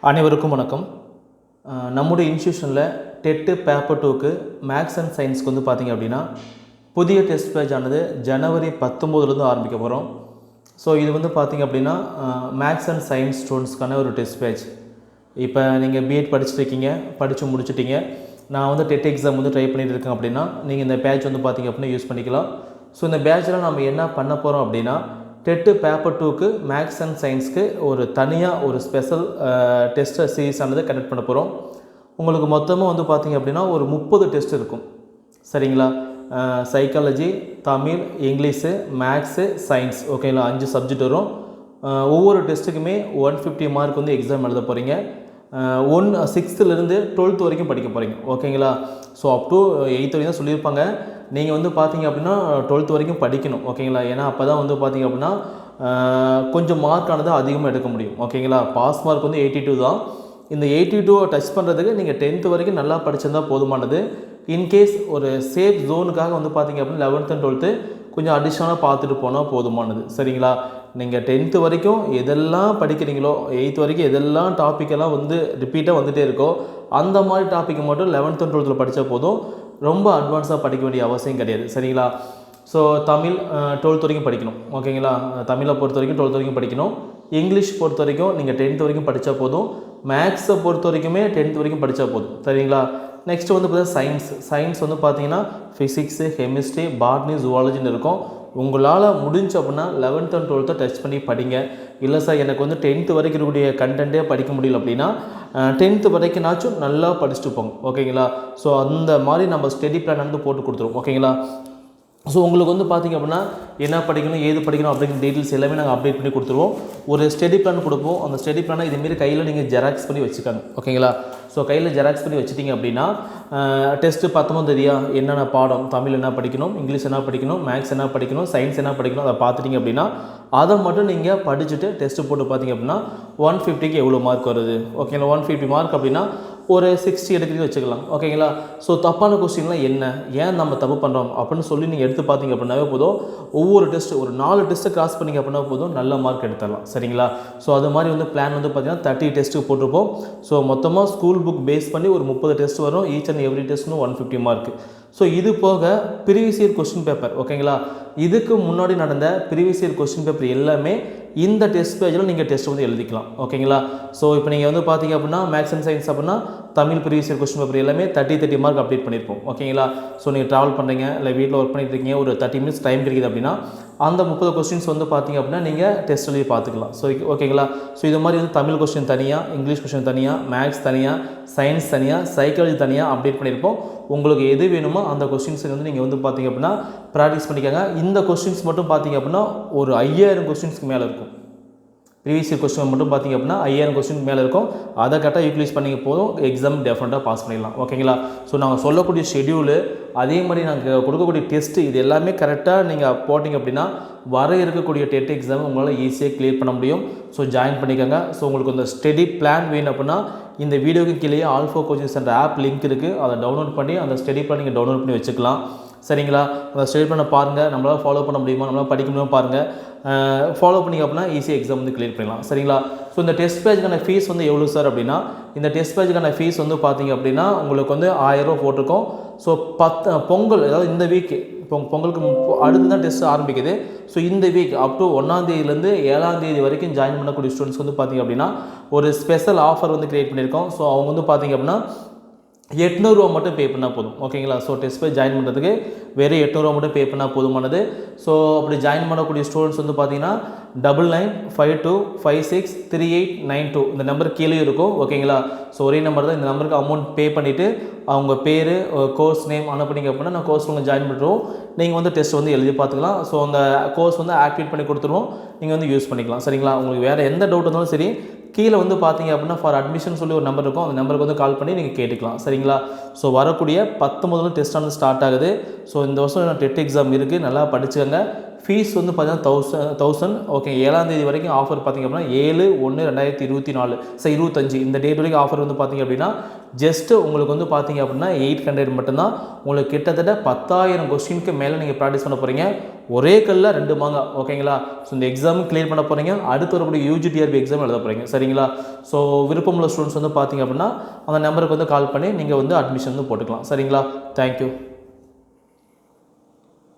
அனைவருக்கும் வணக்கம். நம்முடைய இன்ஸ்டியூஷனில் டெட்டு பேப்பர் 2க்கு மேக்ஸ் அண்ட் சயின்ஸ்க்கு வந்து பார்த்திங்க அப்படின்னா புதிய டெஸ்ட் பேட்ச் ஆனது ஜனவரி 19 ஆரம்பிக்க போகிறோம். ஸோ இது வந்து பார்த்திங்க அப்படின்னா மேக்ஸ் அண்ட் சயின்ஸ் ஸ்டூடெண்ட்ஸ்க்கான ஒரு டெஸ்ட் பேட்ச். இப்போ நீங்கள் பிஎட் படிச்சுருக்கீங்க, படித்து முடிச்சுட்டீங்க, நான் வந்து டெட் எக்ஸாம் வந்து ட்ரை பண்ணிகிட்டு இருக்கேன் அப்படின்னா நீங்கள் இந்த பேட்ச் வந்து பார்த்திங்க அப்படின்னா யூஸ் பண்ணிக்கலாம். ஸோ இந்த பேட்சில் நம்ம என்ன பண்ண போகிறோம் அப்படின்னா டெட்டு பேப்பர் 2க்கு மேக்ஸ் அண்ட் சயின்ஸ்க்கு ஒரு தனியாக ஒரு ஸ்பெஷல் டெஸ்ட் சீரீஸ் ஆனது கனெக்ட் பண்ண போகிறோம். உங்களுக்கு மொத்தமாக வந்து பார்த்திங்க அப்படின்னா ஒரு 30 டெஸ்ட் இருக்கும். சரிங்களா? Psychology, Tamil, English, maths, science, ஓகேங்களா? 5 சப்ஜெக்ட் வரும். ஒவ்வொரு டெஸ்ட்டுக்குமே 150 மார்க் வந்து எக்ஸாம் எழுத போகிறீங்க. 6th-லேருந்து 12th வரைக்கும் படிக்க போகிறீங்க, ஓகேங்களா? ஸோ அப் டு 8th வரைக்கும் தான் சொல்லியிருப்பாங்க. நீங்கள் வந்து பார்த்தீங்க அப்படின்னா 12th வரைக்கும் படிக்கணும், ஓகேங்களா? ஏன்னா அப்போ தான் வந்து பார்த்தீங்க அப்படின்னா கொஞ்சம் மார்க்கானது அதிகமாக எடுக்க முடியும், ஓகேங்களா? பாஸ் மார்க் வந்து 82 தான். இந்த 82 டச் பண்ணுறதுக்கு நீங்கள் 10th வரைக்கும் நல்லா படிச்சிருந்தால் போதுமானது. இன்கேஸ் ஒரு சேஃப் ஜோனுக்காக வந்து பார்த்தீங்க அப்படின்னா 11th and 12th கொஞ்சம் அடிஷ்னலாக பார்த்துட்டு போனால் போதுமானது. சரிங்களா? நீங்கள் 10th வரைக்கும் எதெல்லாம் படிக்கிறீங்களோ, 8th வரைக்கும் எதெல்லாம் டாப்பிக்கெல்லாம் வந்து ரிப்பீட்டாக வந்துகிட்டே இருக்கோ அந்த மாதிரி டாப்பிக்கை மட்டும் 11th and 12th படித்தா போதும். ரொம்ப அட்வான்ஸாக படிக்க வேண்டிய அவசியம் கிடையாது. சரிங்களா? ஸோ தமிழ் 12th வரைக்கும் படிக்கணும், ஓகேங்களா? தமிழை பொறுத்த வரைக்கும் 12th வரைக்கும் படிக்கணும். இங்கிலீஷ் பொறுத்த வரைக்கும் நீங்கள் 10th வரைக்கும் படித்தா போதும். மேக்ஸை பொறுத்த வரைக்குமே 10th வரைக்கும் படித்தா போதும். சரிங்களா? நெக்ஸ்ட் வந்து பார்த்தீங்கன்னா சயின்ஸ் வந்து பார்த்தீங்கன்னா ஃபிசிக்ஸு, கெமிஸ்ட்ரி, பாட்னி, ஜுவாலஜின்னு இருக்கும். உங்களால் முடிஞ்ச அப்படின்னா 11th and 12th டச் பண்ணி படிங்க. இல்லை சார் எனக்கு வந்து 10th வரைக்கும் இருக்கக்கூடிய கண்டென்ட்டே படிக்க முடியல அப்படின்னா 10th வரைக்கும்னாச்சும் நல்லா படிச்சுட்டு போங்க, ஓகேங்களா? ஸோ அந்த மாதிரி நம்ம ஸ்டடி பிளான் வந்து போட்டு கொடுத்துருவோம், ஓகேங்களா? ஸோ உங்களுக்கு வந்து பார்த்திங்க அப்படின்னா என்ன படிக்கணும், ஏது படிக்கணும் அப்படிங்கிற டீட்டெயில்ஸ் எல்லாமே நாங்கள் அப்டேட் பண்ணி கொடுத்துருவோம். ஒரு ஸ்டடி பிளான் கொடுப்போம். அந்த ஸ்டடி பிளானை இதேமாரி கையில் நீங்கள் ஜெராக்ஸ் பண்ணி வச்சுக்காங்க, ஓகேங்களா? ஸோ கையில் ஜெராக்ஸ் பண்ணி வச்சுட்டிங்க அப்படின்னா டெஸ்ட்டு 19 என்னென்ன பாடம், தமிழ் என்ன படிக்கணும், இங்கிலீஷ் என்ன படிக்கணும், மேக்ஸ் என்ன படிக்கணும், சயின்ஸ் என்ன படிக்கணும், அதை பார்த்துட்டிங்க அப்படின்னா அதை மட்டும் நீங்கள் படிச்சுட்டு டெஸ்ட்டு போட்டு பார்த்திங்க அப்படின்னா 150க்கு எவ்வளோ மார்க் வருது, ஓகேங்களா? 150 மார்க் அப்படின்னா ஒரு 60 எடுக்கிறீங்க வச்சுக்கலாம், ஓகேங்களா? ஸோ தப்பான கொஸ்டின்லாம் என்ன, ஏன் நம்ம தப்பு பண்ணுறோம் அப்படின்னு சொல்லி நீங்கள் எடுத்து பார்த்தீங்க அப்படின்னாவே போதும். ஒவ்வொரு டெஸ்ட்டு ஒரு 4 டெஸ்ட்டு கிராஸ் பண்ணிங்க அப்படின்னா போதும், நல்ல மார்க் எடுத்துடலாம். சரிங்களா? ஸோ அது மாதிரி வந்து பிளான் வந்து பார்த்திங்கன்னா 30 டெஸ்ட்டுக்கு போட்டிருப்போம். ஸோ மொத்தமாக ஸ்கூல் புக் பேஸ் பண்ணி ஒரு 30 டெஸ்ட் வரும். ஈச் அண்ட் எவ்ரி டெஸ்ட்னு 150 மார்க். ஸோ இது போக ப்ரீவியஸ் இயர் கொஸ்டின் பேப்பர், ஓகேங்களா? இதுக்கு முன்னாடி நடந்த ப்ரீவியஸ் இயர் கொஸ்டின் பேப்பர் எல்லாமே இந்த டெஸ்ட் பேஜில் நீங்கள் டெஸ்ட் வந்து எழுதிக்கலாம், ஓகேங்களா? ஸோ இப்போ நீங்கள் வந்து பார்த்தீங்க அப்படின்னா மேக்ஸ் அண்ட் சயின்ஸ் அப்படின்னா Tamil previous year question paper எல்லாமே 30 மார்க் அப்டேட் பண்ணியிருப்போம், ஓகேங்களா? ஸோ நீங்கள் ட்ராவல் பண்ணுறீங்க, இல்லை வீட்டில் ஒர்க் பண்ணிட்டு இருக்கீங்க, ஒரு 30 minutes டைம் கிடைக்குது அப்படின்னா அந்த 30 கொஸ்டின்ஸ் வந்து பார்த்தீங்க அப்படின்னா நீங்கள் டெஸ்ட் எழுதி பார்த்துக்கலாம். ஸோ ஓகேங்களா? ஸோ இது மாதிரி வந்து தமிழ் கொஸ்டின் தனியாக, இங்கிலீஷ் கொஸ்டின் தனியாக, மேக்ஸ் தனியாக, சயின்ஸ் தனியாக, சைக்காலஜி தனியாக அப்டேட் பண்ணியிருப்போம். உங்களுக்கு எது வேணுமோ அந்த கொஸ்டின்ஸுக்கு வந்து நீங்கள் வந்து பார்த்தீங்க அப்படின்னா ப்ராக்டிஸ் பண்ணிக்கோங்க. இந்த கொஸ்டின்ஸ் மட்டும் பார்த்தீங்க அப்படின்னா ஒரு 5000 கொஸ்டின்ஸ்க்கு மேலே இருக்கும். ப்ரீவியஸ் இயர் கொஸ்டின் மட்டும் பார்த்திங்க அப்படின்னா 5000 கொஸ்டின் மேலே இருக்கும். அதை கரெக்டாக யூட்டிலைஸ் பண்ணிங்க போதும், எக்ஸாம் டெஃபினட்டாக பாஸ் பண்ணிடலாம், ஓகேங்களா? ஸோ நாங்கள் சொல்லக்கூடிய ஷெடியூலு, அதே மாதிரி நாங்கள் கொடுக்கக்கூடிய டெஸ்ட்டு, இது எல்லாமே கரெக்டாக நீங்கள் போட்டிங்க அப்படின்னா வர இருக்கக்கூடிய டெட் எக்ஸாம் உங்களால் ஈஸியாக கிளியர் பண்ண முடியும். ஸோ ஜாயின் பண்ணிக்கோங்க. ஸோ உங்களுக்கு இந்த ஸ்டடி பிளான் வேணும் அப்படின்னா இந்த வீடியோக்கு கீழே alpha coaching centre of link இருக்குது. அதை டவுன்லோட் பண்ணி அந்த ஸ்டடி பிளான் நீங்கள் டவுன்லோட் பண்ணி வச்சுக்கலாம். சரிங்களா? அந்த ஸ்டடி பிளானை பாருங்கள், நம்மளால் ஃபாலோ பண்ண முடியுமா, நம்மளால் படிக்க முடியுமா பாருங்கள். ஃபாலோ பண்ணிங்க அப்படின்னா ஈஸியாக எக்ஸாம் வந்து கிளியர் பண்ணலாம். சரிங்களா? ஸோ இந்த டெஸ்ட் பேஜுக்கான ஃபீஸ் வந்து எவ்வளோ சார் அப்படின்னா, இந்த டெஸ்ட் பேஜுக்கான ஃபீஸ் வந்து பார்த்திங்க அப்படின்னா உங்களுக்கு வந்து 1000 ரூபா போட்டிருக்கோம். ஸோ பொங்கல், அதாவது இந்த வீக்கு பொங்கலுக்கு அடுத்து தான் டெஸ்ட் ஆரம்பிக்குது. ஸோ இந்த வீக் அப் டு 1ஆம் தேதியிலேருந்து 7ஆம் தேதி வரைக்கும் ஜாயின் பண்ணக்கூடிய ஸ்டூடெண்ட்ஸ் வந்து பார்த்திங்க அப்படின்னா ஒரு ஸ்பெஷல் ஆஃபர் வந்து க்ரியேட் பண்ணியிருக்கோம். ஸோ அவங்க வந்து பார்த்திங்க அப்படின்னா 800 ரூபா மட்டும் பே பண்ணால் போதும், ஓகேங்களா? ஸோ டெஸ்ட் பேஜ் ஜாயின் பண்ணுறதுக்கு வெறும் 800 ரூபா மட்டும் பே பண்ணால் போதுமானது. ஸோ அப்படி ஜாயின் பண்ணக்கூடிய ஸ்டூடெண்ட்ஸ் வந்து பார்த்தீங்கன்னா 9952563892 இந்த நம்பர் கீழே இருக்கும், ஓகேங்களா? ஸோ ஒரே நம்பர் தான். இந்த நம்பருக்கு அமௌண்ட் பே பண்ணிவிட்டு அவங்க பேர், கோர்ஸ் நேம் அனுப்புனீங்க அப்படின்னா நான் கோர்ஸ் உங்களுக்கு ஜாயின் பண்ணுறோம். நீங்கள் வந்து டெஸ்ட் வந்து எழுதி பார்த்துக்கலாம். ஸோ அந்த கோர்ஸ் வந்து ஆக்டிவேட் பண்ணி கொடுத்துருவோம், நீங்கள் வந்து யூஸ் பண்ணிக்கலாம். சரிங்களா? உங்களுக்கு வேறு எந்த டவுட் இருந்தாலும் சரி கீழே வந்து பார்த்தீங்க அப்படின்னா ஃபார் அட்மிஷன் சொல்லி ஒரு நம்பர் இருக்கும். அந்த நம்பருக்கு வந்து கால் பண்ணி நீங்கள் கேட்டுக்கலாம். சரிங்களா? ஸோ வரக்கூடிய 19 டெஸ்ட் ஆனது ஸ்டார்ட் ஆகுது. ஸோ இந்த வருஷம் டெட் எக்ஸாம் இருக்குது, நல்லா படிச்சுக்கோங்க. ஃபீஸ் வந்து பார்த்தீங்கன்னா 1000 ஓகே. 7ஆம் தேதி வரைக்கும் ஆஃபர் பார்த்திங்க அப்படின்னா 7/1/2024 25 இந்த டேட் வரைக்கும் ஆஃபர் வந்து பார்த்திங்க அப்படின்னா ஜஸ்ட்டு உங்களுக்கு வந்து பார்த்திங்க அப்படின்னா 800 மட்டும்தான். உங்களுக்கு கிட்டத்தட்ட 10,000 கொஸ்டினுக்கு மேலே நீங்கள் ப்ராக்டிஸ் பண்ண போகிறீங்க. ஒரே கல்ல 2 மாங்காய். ஓகேங்களா? ஸோ இந்த எக்ஸாம் கிளியர் பண்ண போகிறீங்க, அடுத்து வரக்கூடிய UGTRB எக்ஸாம் எழுத போகிறீங்க. சரிங்களா? ஸோ விருப்பமுள்ள ஸ்டூடெண்ட்ஸ் வந்து பார்த்தீங்க அப்படின்னா அந்த நம்பருக்கு வந்து கால் பண்ணி நீங்கள் வந்து அட்மிஷன் வந்து போட்டுக்கலாம். சரிங்களா? தேங்க்யூ.